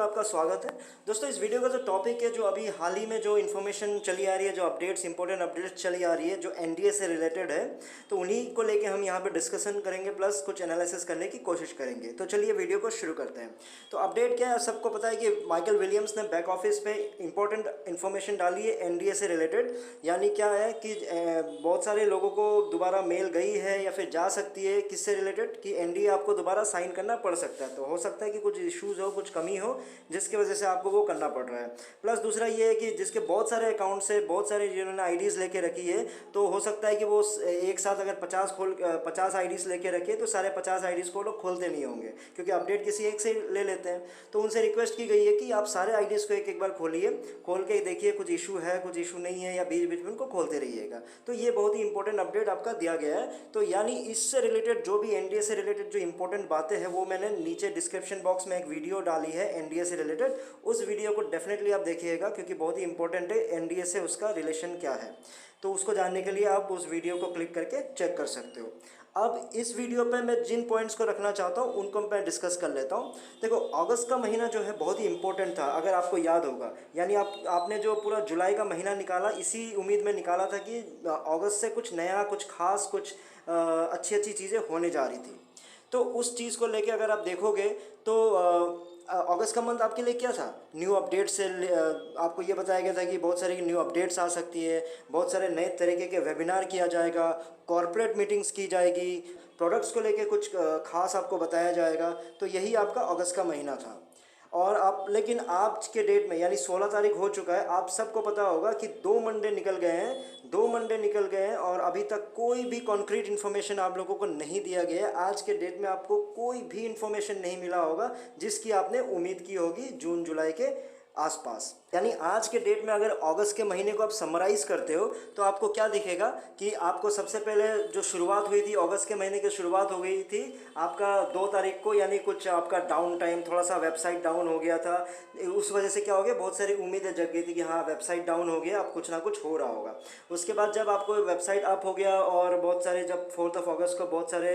आपका स्वागत है। दोस्तों इस वीडियो का जो टॉपिक है, जो अभी हाल ही में जो इन्फॉर्मेशन चली आ रही है, जो अपडेट्स इंपॉर्टेंट अपडेट्स चली आ रही है, जो एनडीए से रिलेटेड है, तो उन्हीं को लेके हम यहाँ पे डिस्कशन करेंगे, प्लस कुछ एनालिसिस करने की कोशिश करेंगे। तो चलिए वीडियो को शुरू करते हैं। तो अपडेट क्या है, सबको पता है कि माइकल विलियम्स ने बैक ऑफिस में इंपॉर्टेंट इन्फॉर्मेशन डाली है एनडीए से रिलेटेड। यानी क्या है कि बहुत सारे लोगों को दोबारा मेल गई है या फिर जा सकती है किससे रिलेटेड, कि एनडीए आपको दोबारा साइन करना पड़ सकता है। तो हो सकता है कि कुछ इश्यूज़ हो, कुछ कमी हो, जिसकी वजह से आपको वो करना पड़ रहा है। प्लस दूसरा ये है कि जिसके बहुत सारे अकाउंट से बहुत सारे जिन्होंने आईडीज़ लेके रखी है, तो हो सकता है कि वो एक साथ अगर 50 आईडीज़ लेके रखे तो सारे 50 आईडीज़ को लोग खोलते नहीं होंगे, क्योंकि अपडेट किसी एक से ले लेते हैं। तो उनसे रिक्वेस्ट की गई है कि आप सारे आईडीज़ को एक एक बार खोलिए, खोल के देखिए कुछ इशू है, कुछ इशू नहीं है, या बीच बीच में उनको खोलते रहिएगा। तो ये बहुत ही इंपॉर्टेंट अपडेट आपका दिया गया है। तो यानी इससे रिलेटेड जो भी एनडीए से रिलेटेड जो इंपॉर्टेंट बातें हैं, वो मैंने नीचे डिस्क्रिप्शन बॉक्स में एक वीडियो डाली है एनडीए से रिलेटेड। उस वीडियो को डेफिनेटली आप देखिएगा, क्योंकि बहुत ही इंपॉर्टेंट है एनडीए से उसका रिलेशन क्या है। तो उसको जानने के लिए आप उस वीडियो को क्लिक करके चेक कर सकते हो। अब इस वीडियो पे मैं जिन पॉइंट्स को रखना चाहता हूँ उनको मैं डिस्कस कर लेता हूँ। देखो, अगस्त का महीना जो है बहुत ही इंपॉर्टेंट था, अगर आपको याद होगा। यानी आपने जो पूरा जुलाई का महीना निकाला, इसी उम्मीद में निकाला था कि अगस्त से कुछ नया, कुछ खास, कुछ अच्छी अच्छी चीज़ें होने जा रही थी। तो उस चीज़ को लेके अगर आप देखोगे तो अगस्त का मंथ आपके लिए क्या था, न्यू अपडेट से आपको ये बताया गया था कि बहुत सारी न्यू अपडेट्स आ सकती है, बहुत सारे नए तरीके के वेबिनार किया जाएगा, कॉर्पोरेट मीटिंग्स की जाएगी, प्रोडक्ट्स को लेके कुछ खास आपको बताया जाएगा। तो यही आपका अगस्त का महीना था। और आप, लेकिन आज के डेट में यानी 16 तारीख हो चुका है, आप सबको पता होगा कि 2 मंडे निकल गए हैं, 2 मंडे निकल गए हैं और अभी तक कोई भी कॉन्क्रीट इन्फॉर्मेशन आप लोगों को नहीं दिया गया है। आज के डेट में आपको कोई भी इन्फॉर्मेशन नहीं मिला होगा जिसकी आपने उम्मीद की होगी जून जुलाई के आसपास। यानी आज के डेट में अगर अगस्त के महीने को आप समराइज़ करते हो तो आपको क्या दिखेगा कि आपको सबसे पहले जो शुरुआत हुई थी, अगस्त के महीने की शुरुआत हो गई थी आपका 2 तारीख को। यानी कुछ आपका डाउन टाइम, थोड़ा सा वेबसाइट डाउन हो गया था। उस वजह से क्या हो गया, बहुत सारी उम्मीदें जग गई थी कि हाँ वेबसाइट डाउन हो गया, अब कुछ ना कुछ हो रहा होगा। उसके बाद जब आपको वेबसाइट अप हो गया और बहुत सारे, जब 4 अगस्त को बहुत सारे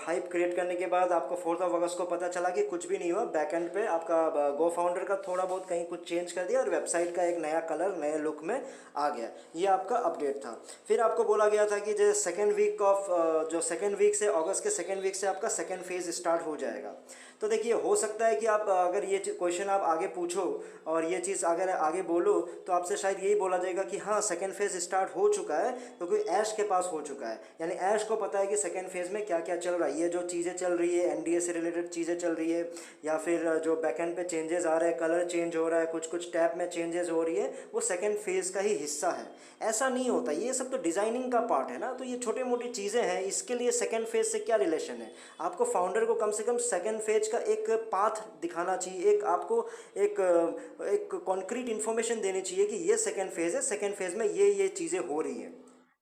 हाइप क्रिएट करने के बाद आपको 4 अगस्त को पता चला कि कुछ भी नहीं हुआ, बैकएंड पे आपका गो फाउंडर का थोड़ा बहुत कहीं कुछ चेंज कर दिया और वेबसाइट का एक नया कलर, नए लुक में आ गया। ये आपका अपडेट था। फिर आपको बोला गया था कि जो सेकेंड वीक से, अगस्त के सेकेंड वीक से आपका सेकेंड फेज़ स्टार्ट हो जाएगा। तो देखिए, हो सकता है कि आप अगर ये क्वेश्चन आप आगे पूछो और ये चीज़ अगर आगे बोलो तो आपसे शायद यही बोला जाएगा कि हाँ सेकेंड फेज़ स्टार्ट हो चुका है, क्योंकि ऐश के पास हो चुका है। यानी ऐश को पता है कि सेकेंड फेज़ में क्या क्या चल रहा है। ये जो चीज़ें चल रही है, एनडीए से रिलेटेड चीज़ें चल रही है, या फिर जो बैकएंड पे चेंजेस आ रहे हैं, कलर चेंज हो रहा है, कुछ कुछ टैब में चेंजेस हो रही है, वो सेकेंड फेज़ का ही हिस्सा है। ऐसा नहीं होता, ये सब तो डिज़ाइनिंग का पार्ट है ना। तो ये छोटी मोटी चीज़ें हैं, इसके लिए सेकेंड फेज़ से क्या रिलेशन है। आपको फाउंडर को कम से कम सेकेंड फेज का एक पाथ दिखाना चाहिए, एक आपको एक कॉन्क्रीट इन्फॉर्मेशन देनी चाहिए कि ये सेकेंड फेज़ है, सेकेंड फेज़ में ये चीज़ें हो रही हैं।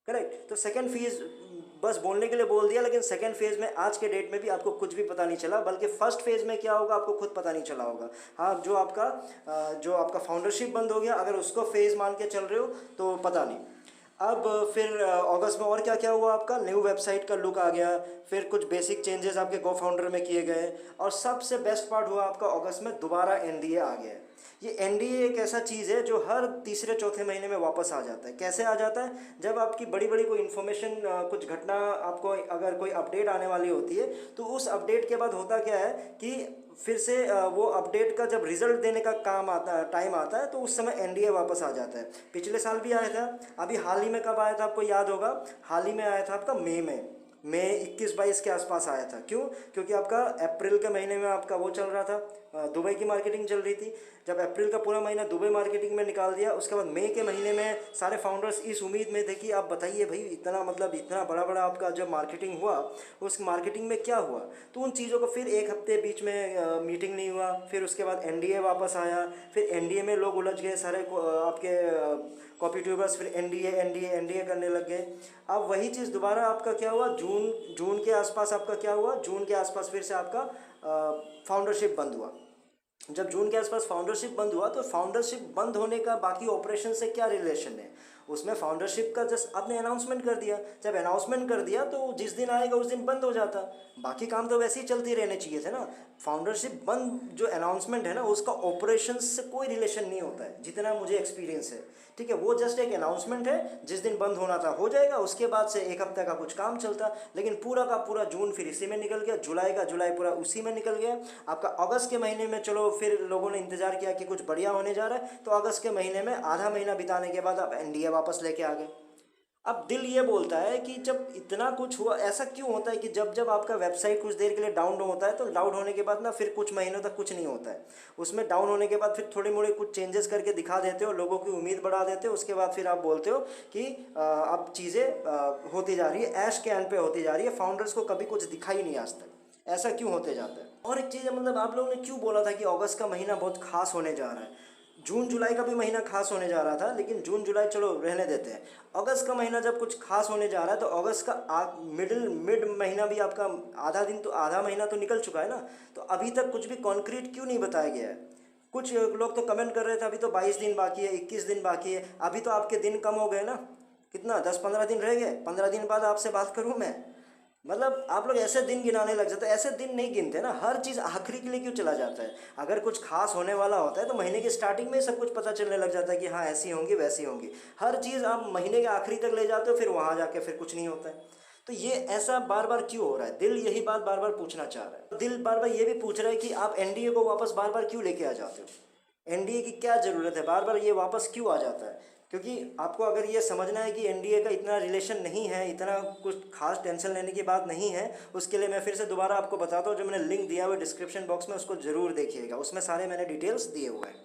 करेक्ट। तो सेकेंड फेज़ बस बोलने के लिए बोल दिया, लेकिन सेकेंड फेज़ में आज के डेट में भी आपको कुछ भी पता नहीं चला, बल्कि फर्स्ट फेज़ में क्या होगा आपको खुद पता नहीं चला होगा। हाँ, जो आपका फाउंडरशिप बंद हो गया, अगर उसको फेज़ मान के चल रहे हो तो पता नहीं। अब फिर अगस्त में और क्या क्या हुआ, आपका न्यू वेबसाइट का लुक आ गया, फिर कुछ बेसिक चेंजेस आपके गो फाउंडर में किए गए, और सबसे बेस्ट पार्ट हुआ आपका अगस्त में दोबारा एनडीए आ गया। ये एनडीए एक ऐसा चीज़ है जो हर तीसरे चौथे महीने में वापस आ जाता है। कैसे आ जाता है, जब आपकी बड़ी बड़ी कोई इन्फॉर्मेशन, कुछ घटना, आपको अगर कोई अपडेट आने वाली होती है, तो उस अपडेट के बाद होता क्या है कि फिर से वो अपडेट का जब रिजल्ट देने का टाइम आता है, तो उस समय एनडीए वापस आ जाता है। पिछले साल भी आया था, अभी हाल ही में कब आया था आपको याद होगा, हाल ही में आया था आपका मई 21-22 के आसपास आया था। क्यों? क्योंकि आपका अप्रैल के महीने में आपका वो चल रहा था, दुबई की मार्केटिंग चल रही थी। जब अप्रैल का पूरा महीना दुबई मार्केटिंग में निकाल दिया, उसके बाद मई के महीने में सारे फाउंडर्स इस उम्मीद में थे कि आप बताइए भाई, इतना मतलब इतना बड़ा बड़ा आपका जब मार्केटिंग हुआ, उस मार्केटिंग में क्या हुआ। तो उन चीज़ों को फिर एक हफ्ते बीच में मीटिंग नहीं हुआ, फिर उसके बाद एनडीए वापस आया, फिर एनडीए में लोग उलझ गए सारे आपके कॉपी ट्यूबर्स, फिर एनडीए एनडीए एनडीए करने लग गए। अब वही चीज़ दोबारा आपका क्या हुआ, जून के आसपास आपका क्या हुआ, जून के आसपास फिर से आपका फाउंडरशिप बंद हुआ। जब जून के आसपास फाउंडरशिप बंद हुआ, तो फाउंडरशिप बंद होने का बाकी ऑपरेशन से क्या रिलेशन है, उसमें फाउंडरशिप का जस्ट आपने अनाउंसमेंट कर दिया, जब अनाउंसमेंट कर दिया तो जिस दिन आएगा उस दिन बंद हो जाता, बाकी काम तो वैसे ही चलती रहने चाहिए थे ना। फाउंडरशिप बंद जो अनाउंसमेंट है ना उसका ऑपरेशन से कोई रिलेशन नहीं होता है जितना मुझे एक्सपीरियंस है, ठीक है। वो जस्ट एक अनाउंसमेंट है, जिस दिन बंद होना था हो जाएगा, उसके बाद से एक हफ्ते का कुछ काम चलता, लेकिन पूरा का पूरा जून फिर इसी में निकल गया, जुलाई पूरा उसी में निकल गया। आपका अगस्त के महीने में चलो फिर लोगों ने इंतजार किया कि कुछ बढ़िया होने जा रहा है, तो अगस्त के महीने में आधा महीना बिताने के बाद आप एनडीए वापस लेके आ गए। अब दिल ये बोलता है कि जब इतना कुछ हुआ, ऐसा क्यों होता है कि जब जब आपका वेबसाइट कुछ देर के लिए डाउन होता है तो डाउन होने के बाद ना फिर कुछ महीनों तक कुछ नहीं होता है, उसमें डाउन होने के बाद फिर थोड़ी मोड़ी कुछ चेंजेस करके दिखा देते हो, लोगों की उम्मीद बढ़ा देते हो, उसके बाद फिर आप बोलते हो कि अब चीज़ें होती जा रही है, ऐश के एंड पे होती जा रही है, फाउंडर्स को कभी कुछ दिखा ही नहीं आज तक, ऐसा क्यों होते जाता है। और एक चीज़ है, मतलब आप लोगों ने क्यों बोला था कि अगस्त का महीना बहुत खास होने जा रहा है, जून जुलाई का भी महीना खास होने जा रहा था, लेकिन जून जुलाई चलो रहने देते हैं, अगस्त का महीना जब कुछ खास होने जा रहा है तो अगस्त का मिड महीना भी आपका आधा महीना तो निकल चुका है ना, तो अभी तक कुछ भी कॉन्क्रीट क्यों नहीं बताया गया है। कुछ लोग तो कमेंट कर रहे थे अभी तो 22 दिन बाकी है, 21 दिन बाकी है, अभी तो आपके दिन कम हो गए ना, कितना 10-15 दिन रह गए, 15 दिन बाद आपसे बात करूँ मैं, मतलब आप लोग ऐसे दिन गिनाने लग जाते हैं, ऐसे दिन नहीं गिनते ना, हर चीज़ आखिरी के लिए क्यों चला जाता है। अगर कुछ खास होने वाला होता है तो महीने की स्टार्टिंग में ही सब कुछ पता चलने लग जाता है कि हाँ ऐसी होंगी वैसी होंगी, हर चीज़ आप महीने के आखिरी तक ले जाते हो, फिर वहाँ जाके फिर कुछ नहीं होता है। तो ये ऐसा बार बार क्यों हो रहा है, दिल यही बात बार बार पूछना चाह रहा है। दिल बार बार ये भी पूछ रहा है कि आप एनडीए को वापस बार बार क्यों लेके आ जाते हो, एनडीए की क्या ज़रूरत है, बार बार ये वापस क्यों आ जाता है। क्योंकि आपको अगर ये समझना है कि एनडीए का इतना रिलेशन नहीं है, इतना कुछ खास टेंशन लेने की बात नहीं है, उसके लिए मैं फिर से दोबारा आपको बताता हूँ, जो मैंने लिंक दिया हुआ डिस्क्रिप्शन बॉक्स में उसको ज़रूर देखिएगा, उसमें सारे मैंने डिटेल्स दिए हुए हैं।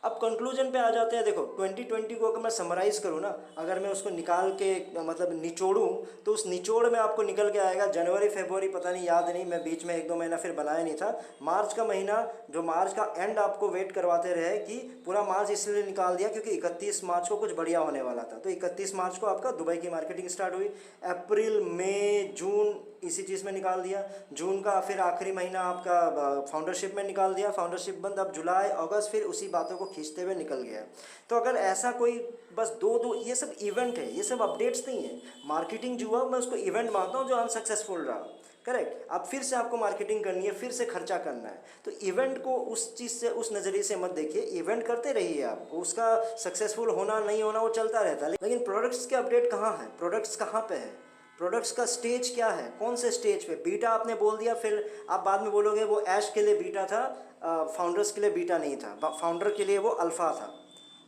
अब कंक्लूजन पे आ जाते हैं। देखो 2020 को अगर मैं समराइज़ करूँ ना, अगर मैं उसको निकाल के मतलब निचोड़ूँ तो उस निचोड़ में आपको निकल के आएगा जनवरी फरवरी, पता नहीं याद नहीं, मैं बीच में 1-2 महीना फिर बनाया नहीं था, मार्च का महीना, जो मार्च का एंड आपको वेट करवाते रहे कि पूरा मार्च इसलिए निकाल दिया क्योंकि 31 मार्च को कुछ बढ़िया होने वाला था, तो 31 मार्च को आपका दुबई की मार्केटिंग स्टार्ट हुई, अप्रैल मई जून इसी चीज़ में निकाल दिया, जून का फिर आखिरी महीना आपका फाउंडरशिप में निकाल दिया, फाउंडरशिप बंद, अब जुलाई अगस्त फिर उसी बातों को खींचते हुए निकल गया। तो अगर ऐसा कोई बस दो ये सब इवेंट है, ये सब अपडेट्स नहीं है, मार्केटिंग जो हुआ मैं उसको इवेंट मानता हूँ जो अनसक्सेसफुल रहा, करेक्ट। अब फिर से आपको मार्केटिंग करनी है, फिर से खर्चा करना है, तो इवेंट को उस चीज़ से उस नज़रिए से मत देखिए, इवेंट करते रहिए आप, उसका सक्सेसफुल होना नहीं होना वो चलता रहता है, लेकिन प्रोडक्ट्स के अपडेट कहाँ है, प्रोडक्ट्स कहाँ पे है, प्रोडक्ट्स का स्टेज क्या है, कौन से स्टेज पे, बीटा आपने बोल दिया, फिर आप बाद में बोलोगे वो ऐश के लिए बीटा था, फाउंडर्स के लिए बीटा नहीं था, फाउंडर के लिए वो अल्फ़ा था।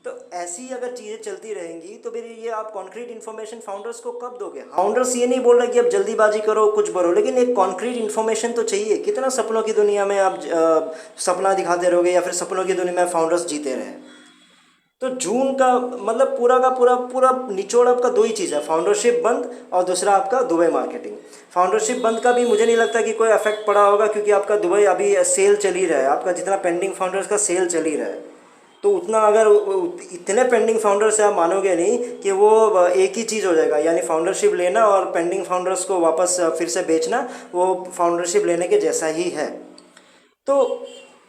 तो ऐसी अगर चीज़ें चलती रहेंगी तो फिर ये आप कॉन्क्रीट इन्फॉर्मेशन फाउंडर्स को कब दोगे। फाउंडर्स ये नहीं बोल रहे कि अब जल्दीबाजी करो कुछ भरो, लेकिन एक कॉन्क्रीट इन्फॉर्मेशन तो चाहिए। कितना सपनों की दुनिया में आप सपना दिखाते रहोगे या फिर सपनों की दुनिया में फाउंडर्स जीते रहे। तो जून का मतलब पूरा का पूरा निचोड़ आपका दो ही चीज़ है, फाउंडरशिप बंद और दूसरा आपका दुबई मार्केटिंग। फाउंडरशिप बंद का भी मुझे नहीं लगता कि कोई इफेक्ट पड़ा होगा, क्योंकि आपका दुबई अभी सेल चल ही रहा है, आपका जितना पेंडिंग फाउंडर्स का सेल चल ही रहा है, तो उतना अगर इतने पेंडिंग फाउंडर्स से आप मानोगे नहीं कि वो एक ही चीज़ हो जाएगा, यानी फाउंडरशिप लेना और पेंडिंग फाउंडर्स को वापस फिर से बेचना, वो फाउंडरशिप लेने के जैसा ही है। तो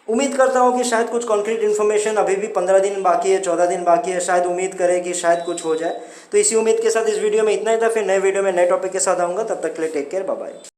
उम्मीद करता हूँ कि शायद कुछ कॉन्क्रीट इन्फॉर्मेशन, अभी भी 15 दिन बाकी है, 14 दिन बाकी है, शायद उम्मीद करें कि शायद कुछ हो जाए। तो इसी उम्मीद के साथ इस वीडियो में इतना ही था, फिर नए वीडियो में नए टॉपिक के साथ आऊँगा, तब तक के लिए टेक केयर, बाय बाय।